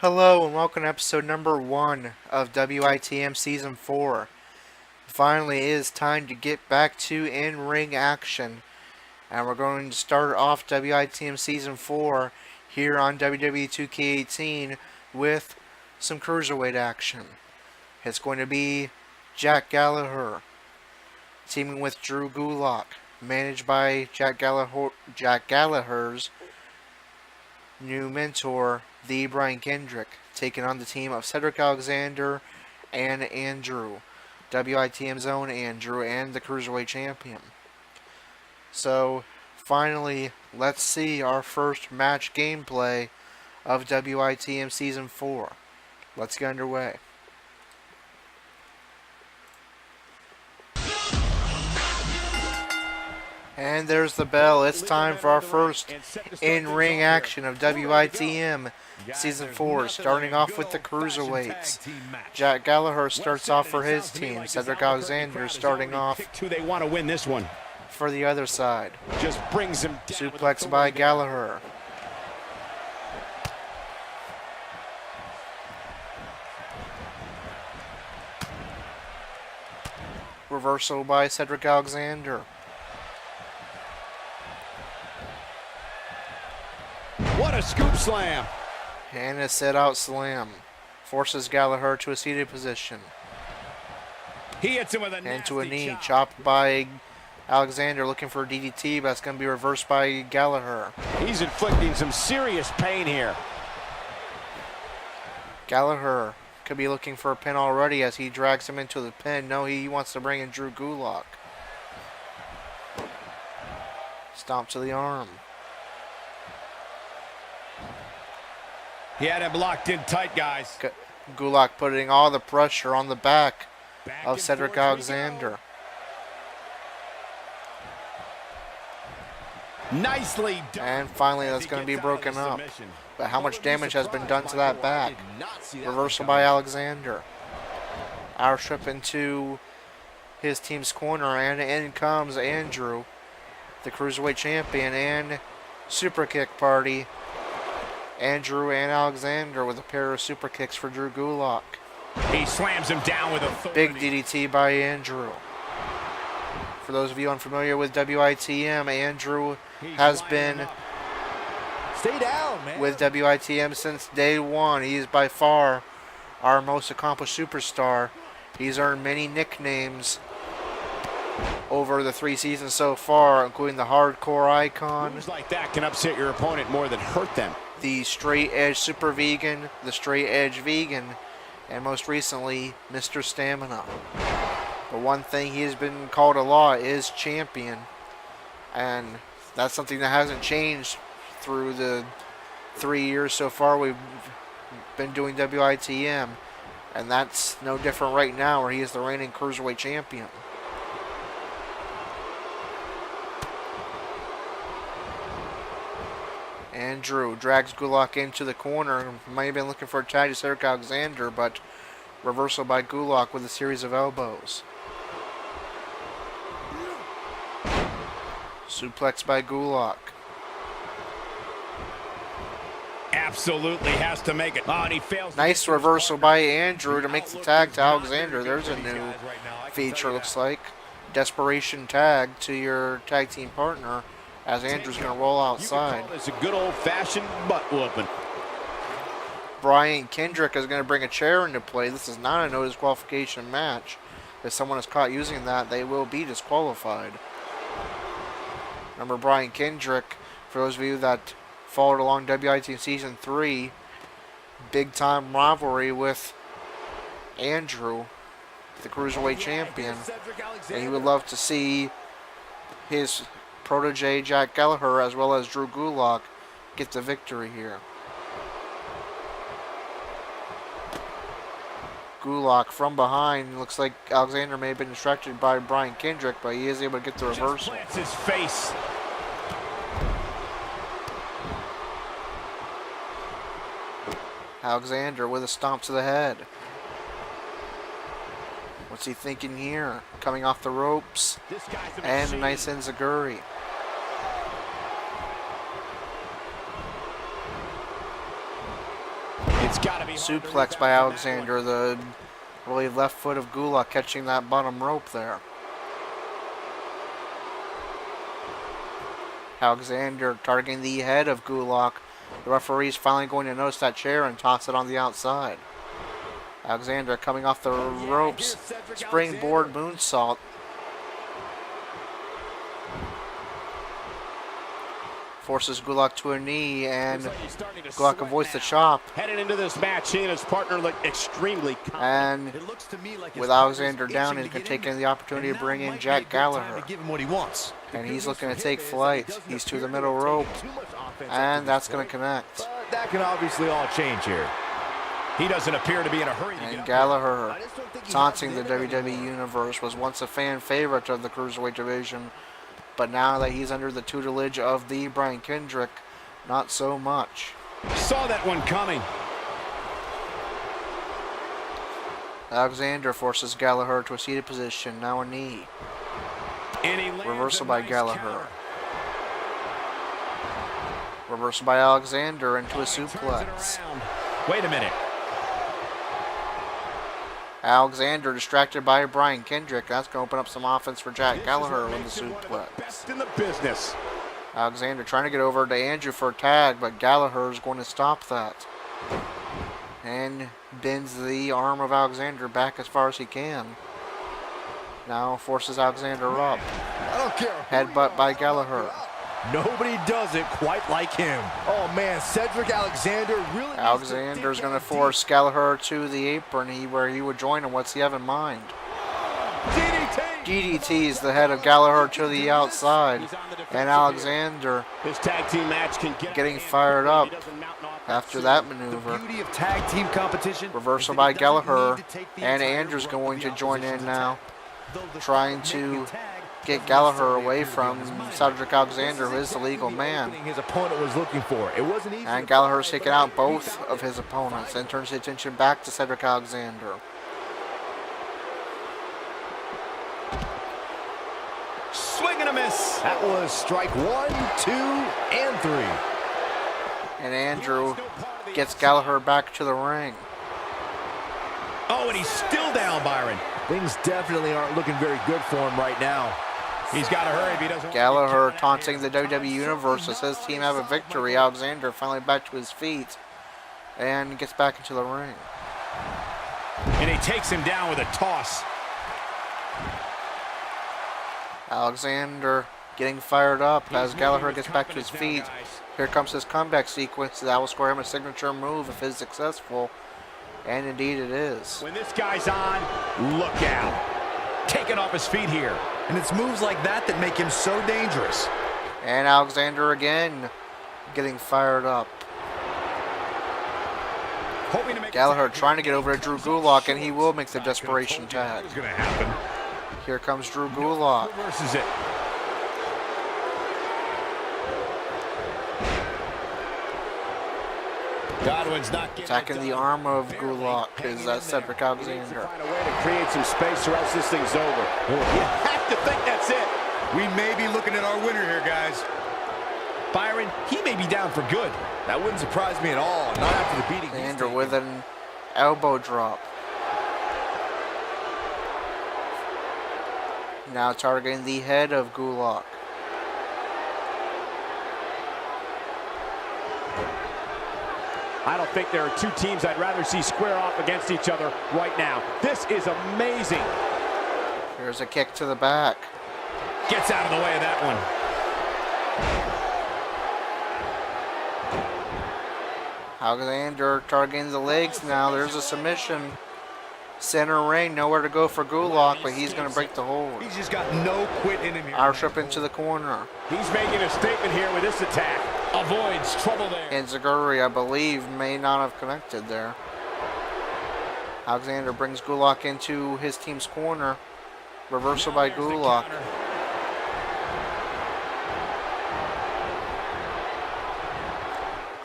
Hello and welcome to episode number 1 of WITM Season 4. Finally, it is time to get back to in-ring action. And we're going to start off WITM Season 4 here on WWE 2K18 with some Cruiserweight action. It's going to be Jack Gallagher teaming with Drew Gulak, managed by Jack Gallagher's new mentor, the Brian Kendrick, taking on the team of Cedric Alexander and Andrew, WITM's own Andrew and the Cruiserweight Champion. So, finally, let's see our first match gameplay of WITM Season 4. Let's get underway. And there's the bell. It's time for our first in-ring action of WITM Season 4, starting off with the Cruiserweights. Jack Gallagher starts off for his team. Cedric Alexander starting off for the other side. Just brings him down. Suplex by Gallagher. Reversal by Cedric Alexander. What a scoop slam. And a sit-out slam. Forces Gallagher to a seated position. He hits him with a into a knee. chop. Chopped by Alexander, looking for a DDT, but that's going to be reversed by Gallagher. He's inflicting some serious pain here. Gallagher could be looking for a pin already as he drags him into the pin. No, he wants to bring in Drew Gulak. Stomp to the arm. He had him locked in tight, guys. Gulak putting all the pressure on the back of Cedric Alexander. Nicely done. And finally that's going to be broken up. But how much damage has been done to that back? Reversal by Alexander. Our trip into his team's corner, and in comes Andrew, the Cruiserweight Champion, and super kick party. Andrew and Alexander with a pair of super kicks for Drew Gulak. He slams him down with a big DDT by Andrew. For those of you unfamiliar with WITM, Andrew has been with WITM since day one. He is by far our most accomplished superstar. He's earned many nicknames over the 3 seasons so far, including the Hardcore Icon. Moves like that can upset your opponent more than hurt them. The Straight Edge Super Vegan, the Straight Edge Vegan, and most recently, Mr. Stamina. But one thing he has been called a lot is champion, and that's something that hasn't changed through the 3 years so far we've been doing WITM, and that's no different right now where he is the reigning Cruiserweight Champion. Andrew drags Gulak into the corner. Might have been looking for a tag to Cedric Alexander, but reversal by Gulak with a series of elbows. Suplex by Gulak. Absolutely has to make it. Oh, and he fails. Nice reversal by Andrew to make the tag to Alexander. There's a new feature, looks like. Desperation tag to your tag team partner, as Andrew's going to roll outside. It's a good old-fashioned butt whooping. Brian Kendrick is going to bring a chair into play. This is not a no disqualification match. If someone is caught using that, they will be disqualified. Remember, Brian Kendrick, for those of you that followed along WITM Season 3, big-time rivalry with Andrew, the Cruiserweight Champion. And he would love to see his protege Jack Gallagher as well as Drew Gulak get the victory here. Gulak from behind. Looks like Alexander may have been distracted by Brian Kendrick, but he is able to get the reversal. Just plants his face. Alexander with a stomp to the head. What's he thinking here? Coming off the ropes. And a nice enziguri. It's gotta be Suplex by Alexander. The really left foot of Gulak catching that bottom rope there. Alexander targeting the head of Gulak. The referee's finally going to notice that chair and toss it on the outside. Alexander coming off the ropes. Springboard moonsault. Forces Gulak to a knee, and Gulak avoids the chop. Headed into this match, he and his partner look extremely And with Alexander down, he's going to take in the opportunity to bring in Jack Gallagher. And he's looking to take flight. He's to the middle rope, and that's going to connect. But that can obviously all change here. He doesn't appear to be in a hurry. And Gallagher, taunting the WWE Universe, was once a fan favorite of the Cruiserweight Division. But now that he's under the tutelage of the Brian Kendrick, not so much. Saw that one coming. Alexander forces Gallagher to a seated position, now a knee. Reversal by Gallagher. Reversal by Alexander into a suplex. Wait a minute. Alexander distracted by Brian Kendrick. That's going to open up some offense for Jack Gallagher with the suplex. Best in the business. Alexander trying to get over to Andrew for a tag, but Gallagher is going to stop that. And bends the arm of Alexander back as far as he can. Now forces Alexander up. I don't care. Headbutt by Gallagher. Nobody does it quite like him. Oh man, Cedric Alexander really. Alexander's going to force Gallagher to the apron where he would join him. What's he have in mind? DDT's the head of Gallagher to the outside. And Alexander His tag team match can getting fired up after that maneuver. beauty of tag team competition. Reversal by Gallagher. And Andrew's going to join in now, trying to get Gallagher away from Cedric Alexander, who is the legal man. His opponent was looking for. It wasn't easy. And Gallagher's taken out both of his opponents and turns the attention back to Cedric Alexander. Swing and a miss. That was strike 1, 2, and 3. And Andrew gets Gallagher back to the ring. Oh, and he's still down, Byron. Things definitely aren't looking very good for him right now. He's got to hurry if he doesn't. Gallagher taunting the WWE Universe as his team have a victory. Alexander finally back to his feet and gets back into the ring. And he takes him down with a toss. Alexander getting fired up as Gallagher gets back to his feet. Here comes his comeback sequence that will score him a signature move if it's successful. And indeed it is. When this guy's on, look out. Taking off his feet here. And it's moves like that that make him so dangerous. And Alexander again getting fired up. Gallagher trying to get over to Drew Gulak, and he will make the desperation tag. What's going to happen? Here comes Drew Gulak. Reverses it. Godwin's not attacking the arm of Gulak is Cedric Alexander. Find a way to create some space or else this thing's over. You have to think that's it. We may be looking at our winner here, guys. Byron, he may be down for good. That wouldn't surprise me at all, not after the beating. Alexander with an elbow drop. Now targeting the head of Gulak. I don't think there are two teams I'd rather see square off against each other right now. This is amazing. Here's a kick to the back. Gets out of the way of that one. Alexander targeting the legs now. There's a submission. Center ring, nowhere to go for Gulak, but he's going to break the hold. He's just got no quit in him here. Irish up into the corner. He's making a statement here with this attack. Avoids trouble there. And Zaguri, I believe, may not have connected there. Alexander brings Gulak into his team's corner. Reversal by Gulak.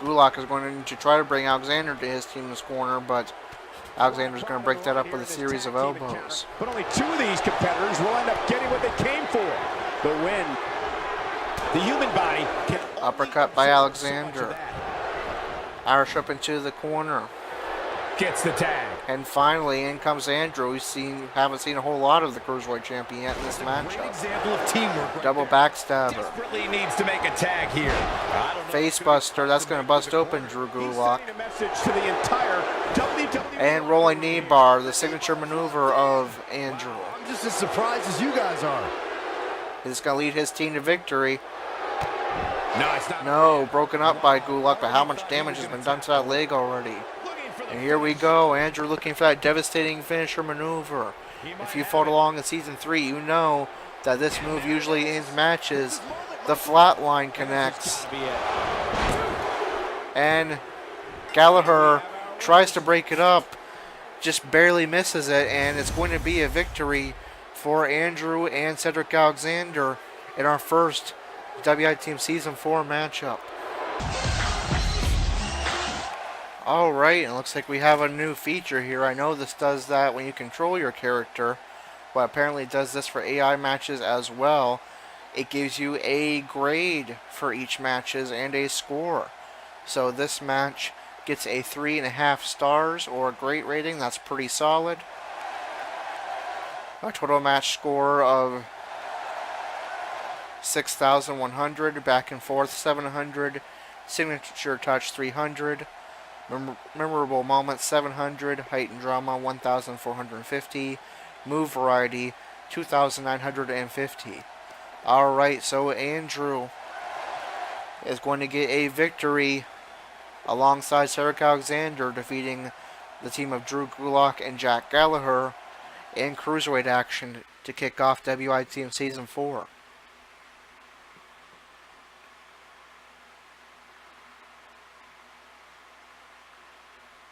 Gulak is going to try to bring Alexander to his team's corner, but Alexander's going to break that up with a series of elbows. But only two of these competitors will end up getting what they came for. The win. The human body can... Uppercut by Alexander. Irish up into the corner. gets the tag. And finally, in comes Andrew. Haven't seen a whole lot of the Cruiserweight Champion yet in this Great matchup. example of teamwork. Right Double there. backstabber. Desperately needs to make a tag here. I don't know Face if buster. That's it's going to bust open Drew He's Gulak. sending a message to the entire WWE. And rolling knee bar, the signature maneuver of Andrew. I'm just as surprised as you guys are. He's going to lead his team to victory. No, it's not. No, broken up by Gulak, but how much damage has been done to that leg already? And here we go, Andrew looking for that devastating finisher maneuver. If you followed along in Season 3, you know that this move usually ends matches. The flatline connects. And Gallagher tries to break it up, just barely misses it, and it's going to be a victory for Andrew and Cedric Alexander in our first WITM Season 4 matchup. Alright, it looks like we have a new feature here. I know this does that when you control your character, but apparently it does this for AI matches as well. It gives you a grade for each matches and a score. So this match gets a 3.5 stars or a great rating. That's pretty solid. A total match score of 6,100, back and forth 700, signature touch 300, memorable moments 700, height and drama 1,450, move variety 2,950. Alright, so Andrew is going to get a victory alongside Cedric Alexander, defeating the team of Drew Gulak and Jack Gallagher in Cruiserweight action to kick off WITM Season 4.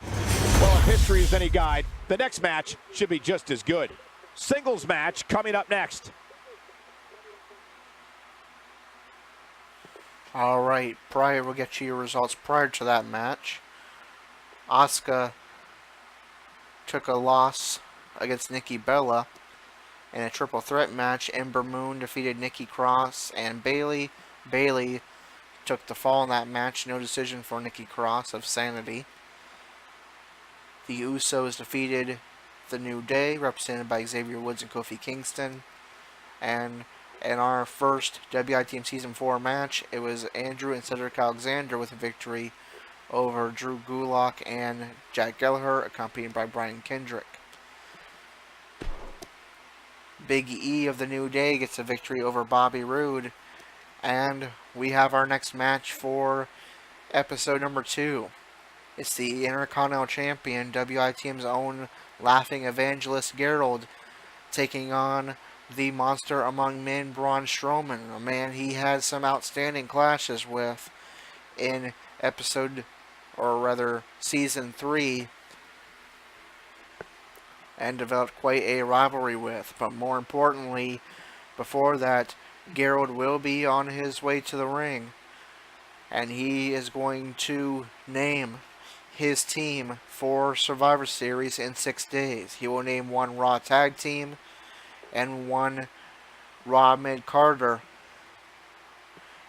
Well, if history is any guide, the next match should be just as good. Singles match coming up next. Alright, we'll get you your results prior to that match. Asuka took a loss against Nikki Bella in a triple threat match. Ember Moon defeated Nikki Cross and Bayley. Bayley took the fall in that match. No decision for Nikki Cross of Sanity. The Usos defeated The New Day, represented by Xavier Woods and Kofi Kingston. And in our first WITM Season 4 match, it was Andrew and Cedric Alexander with a victory over Drew Gulak and Jack Gallagher, accompanied by Brian Kendrick. Big E of The New Day gets a victory over Bobby Roode. And we have our next match for episode number 2. It's the Intercontinental Champion, WITM's own Laughing Evangelist Gerald, taking on the monster among men, Braun Strowman, a man he had some outstanding clashes with in Season 3, and developed quite a rivalry with. But more importantly, before that, Gerald will be on his way to the ring, and he is going to name his team for Survivor Series in 6 days. He will name one Raw Tag Team and one Raw Mid-Carter.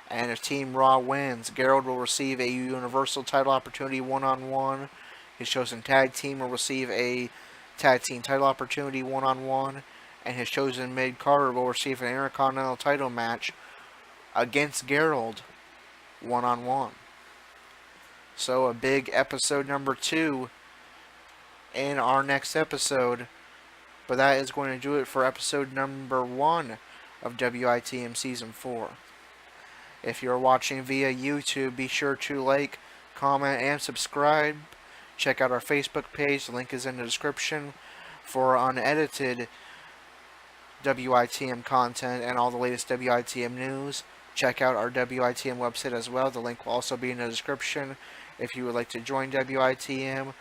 And if Team Raw wins, Gerald will receive a Universal title opportunity one-on-one. His chosen tag team will receive a tag team title opportunity one-on-one. And his chosen Mid-Carter will receive an Intercontinental title match against Gerald one-on-one. So a big episode number 2 in our next episode. But that is going to do it for episode number 1 of WITM Season 4. If you're watching via YouTube, be sure to like, comment, and subscribe. Check out our Facebook page. The link is in the description for unedited WITM content and all the latest WITM news. Check out our WITM website as well. The link will also be in the description if you would like to join WITM,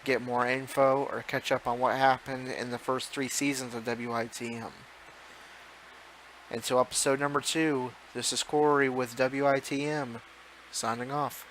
get more info, or catch up on what happened in the first 3 seasons of WITM. Until episode number 2, this is Corey with WITM, signing off.